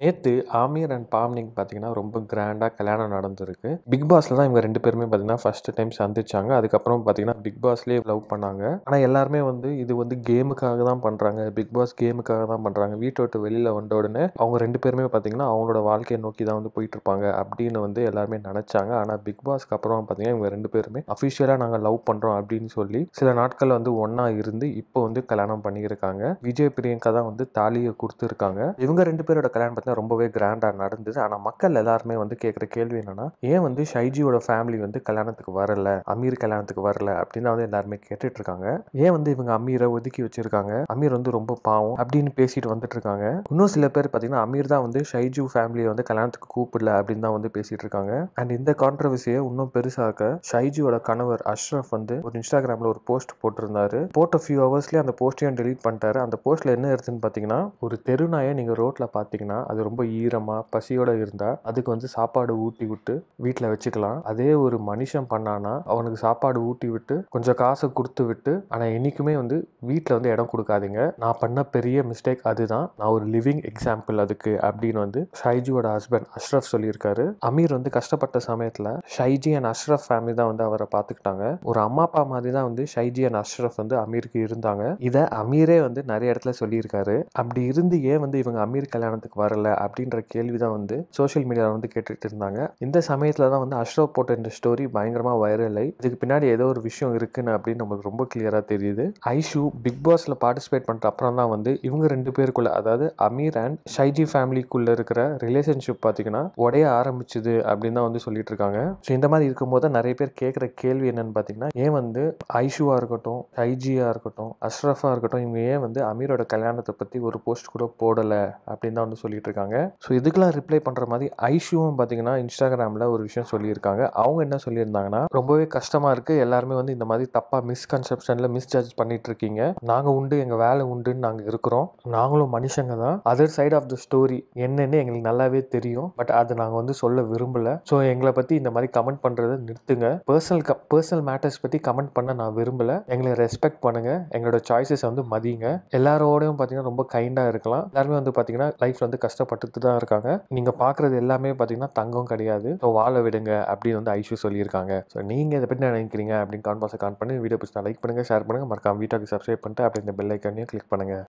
நேத்து ஆமீர் அண்ட் பாம்னிக் பார்த்தீங்கன்னா, ரொம்ப கிராண்டா கல்யாணம் நடந்திருக்கு. பிக் பாஸ்ல தான் இவங்க 2 பேருமே பார்த்தீங்கன்னா, ஃபர்ஸ்ட் டைம் சந்திச்சாங்க. அதுக்கப்புறம் பார்த்தீங்கன்னா, பிக் பாஸ்லயே லவ் பண்ணாங்க. ஆனா எல்லாருமே இது கேமுக்காக தான் பண்றாங்க. பிக் பாஸ் கேமுக்காக தான் பண்றாங்க. வீட்ட விட்டு வெளியில வந்த உடனே அவங்க 2 பேருமே பார்த்தீங்கன்னா, அவங்களோட வாழ்க்கைய நோக்கி தான் போயிட்டுருப்பாங்க அப்படின்னு எல்லாருமே நெனச்சாங்க. ஆனா பிக் பாஸ்க்கு அப்புறம் பார்த்தீங்கன்னா, இவங்க 2 பேருமே அஃபிஷியலா நாங்க லவ் பண்றோம் அப்படின்னு சொல்லி சில நாட்கள் ஒண்ணா இருந்து இப்போ கல்யாணம் பண்ணியிருக்காங்க. விஜய், பிரியங்கா தான் தாலிய குடுத்துருக்காங்க. இவங்க 2 பேரோட கல்யாணம் பார்த்தீங்கன்னா ரொம்பவே கிராண்டா நடந்தது. ஆனா மக்கள் எல்லாருமே கேட்குற கேள்வி என்னன்னா, ஏன் ஷைஜியோட ஃபேமிலி கல்யாணத்துக்கு வரல, அமீர் கல்யாணத்துக்கு வரல அப்படின்னு எல்லாருமே கேட்டுட்டு இருக்காங்க. ஏன் இவங்க அமீரை ஒதுக்கி வச்சிருக்காங்க, அமீர் ரொம்ப பாவம் அப்படின்னு பேசிட்டு வந்துட்டு இருக்காங்க. இன்னும் சில பேர் பார்த்தீங்கன்னா, அமீர் தான் ஷைஜு ஃபேமிலியை கல்யாணத்துக்கு கூப்பிடல அப்படின்னு தான் பேசிட்டு இருக்காங்க. அண்ட் இந்த கான்ட்ரவர்சியை இன்னும் பெருசாக்க ஷைஜியோட கணவர் அஷ்ரஃப் ஒரு இன்ஸ்டாகிராம்ல ஒரு போஸ்ட் போட்டிருந்தாரு. போட்ட ஃபியூ ஹவர்ஸ்லேயே அந்த போஸ்டையும் டெலீட் பண்ணிட்டாரு. அந்த போஸ்ட்ல என்ன இருக்குன்னு பார்த்தீங்கன்னா, ஒரு தெருநாயை நீங்க ரோட்ல பார்த்தீங்கன்னா அது ரொம்ப ஈரமா பசியோட இருந்தா அதுக்கு சாப்பாடு ஊட்டி விட்டு வீட்டில் வச்சுக்கலாம். அதே ஒரு மனுஷன் பண்ணானா அவனுக்கு சாப்பாடு ஊட்டி விட்டு கொஞ்சம் காசை கொடுத்து விட்டு, ஆனா என்னைக்குமே வீட்டில் இடம் கொடுக்காதீங்க. நான் பண்ண பெரிய மிஸ்டேக் அதுதான். நான் ஒரு லிவிங் எக்ஸாம்பிள் அதுக்கு அப்படின்னு ஷைஜியோட ஹஸ்பண்ட் அஷ்ரஃப் சொல்லியிருக்காரு. அமீர் கஷ்டப்பட்ட சமயத்தில் ஷைஜி அண்ட் அஷ்ரஃப் ஃபேமிலி தான் அவரை பார்த்துக்கிட்டாங்க. ஒரு அம்மா அப்பா மாதிரி தான் ஷைஜி அண்ட் அஷ்ரஃப் அமீருக்கு இருந்தாங்க. இதை அமீரே நிறைய இடத்துல சொல்லியிருக்காரு. அப்படி இருந்து ஏன் இவங்க அமீர் கல்யாணத்துக்கு வரல அப்படின்ற கேள்வி தான் சோஷியல் மீடியாவில் கேட்டுட்டு இருந்தாங்க. இந்த சமயத்தில் தான் அஷ்ரஃப் போட்ட இந்த ஸ்டோரி பயங்கரமாக வைரல் ஆகி இதுக்கு பின்னாடி ஏதோ ஒரு விஷயம் இருக்குன்னு அப்படின்னு நமக்கு ரொம்ப கிளியராக தெரியுது. ஐஷு பிக் பாஸ்ல பார்ட்டிசிபேட் பண்ணுற அப்புறம் தான் இவங்க 2 பேருக்குள்ள, அதாவது அமீர் அண்ட் ஷைஜி ஃபேமிலிக்குள்ள இருக்கிற ரிலேஷன்ஷிப் பார்த்தீங்கன்னா உடைய ஆரம்பிச்சுது அப்படின்னு தான் சொல்லிட்டு இருக்காங்க. ஸோ இந்த மாதிரி இருக்கும்போது நிறைய பேர் கேட்குற கேள்வி என்னன்னு பார்த்தீங்கன்னா, ஏன் ஐஷுவா இருக்கட்டும், ஷைஜியா இருக்கட்டும், அஷ்ரஃபா இருக்கட்டும், இவங்க ஏன் அமீரோட கல்யாணத்தை பற்றி ஒரு போஸ்ட் கூட போடலை அப்படின்னு தான் சொல்லிட்டு இருக்காங்க. ஸோ இதுக்கெல்லாம் ரிப்ளை பண்ணுற மாதிரி ஐஷுவும் பார்த்தீங்கன்னா இன்ஸ்டாகிராமில் ஒரு விஷயம் சொல்லியிருக்காங்க. அவங்க என்ன சொல்லியிருந்தாங்கன்னா, ரொம்பவே கஷ்டமாக இருக்குது, எல்லாருமே இந்த மாதிரி தப்பாக மிஸ்கன்செப்ஷனில் மிஸ்ஜட்ஜ் பண்ணிட்டு இருக்கீங்க. நாங்கள் உண்டு, எங்கள் வேலை உண்டுன்னு நாங்கள் இருக்கிறோம். நாங்களும் மனுஷங்க தான். Other side of the story என்னன்னு எங்களுக்கு நல்லாவே தெரியும். பட் அதை நாங்கள் சொல்ல விரும்பலை. ஸோ எங்களை பற்றி இந்த மாதிரி கமெண்ட் பண்ணுறதை நிறுத்துங்க. பர்சனல் மேட்டர்ஸ் பற்றி கமெண்ட் பண்ண நான் விரும்பலை. எங்களை ரெஸ்பெக்ட் பண்ணுங்கள். எங்களோட சாய்ஸஸ் மதிங்க. எல்லாரோடையும் பார்த்தீங்கன்னா ரொம்ப கைண்டாக இருக்கலாம். எல்லாருமே பார்த்தீங்கன்னா லைஃப்ல கஷ்டப்பட்டுட்டு தான் இருக்காங்க. நீங்க பாக்குறது எல்லாமே பாத்தீங்கன்னா தங்கம் கிடையாது. ஸோ வாழ விடுங்க அப்படின்னு ஐஷு சொல்லியிருக்காங்க. ஸோ நீங்க இதை பற்றி நினைக்கிறீங்க அப்படின்னு கான்பாஸை கான் பண்ணி வீடியோ பிடிச்சா லைக் பண்ணுங்க, ஷேர் பண்ணுங்க, மறக்காம வீட்டாக்கு சப்ஸ்கிரைப் பண்ணிட்டு அப்படி இந்த பெல் ஐக்கானையும் கிளிக் பண்ணுங்க.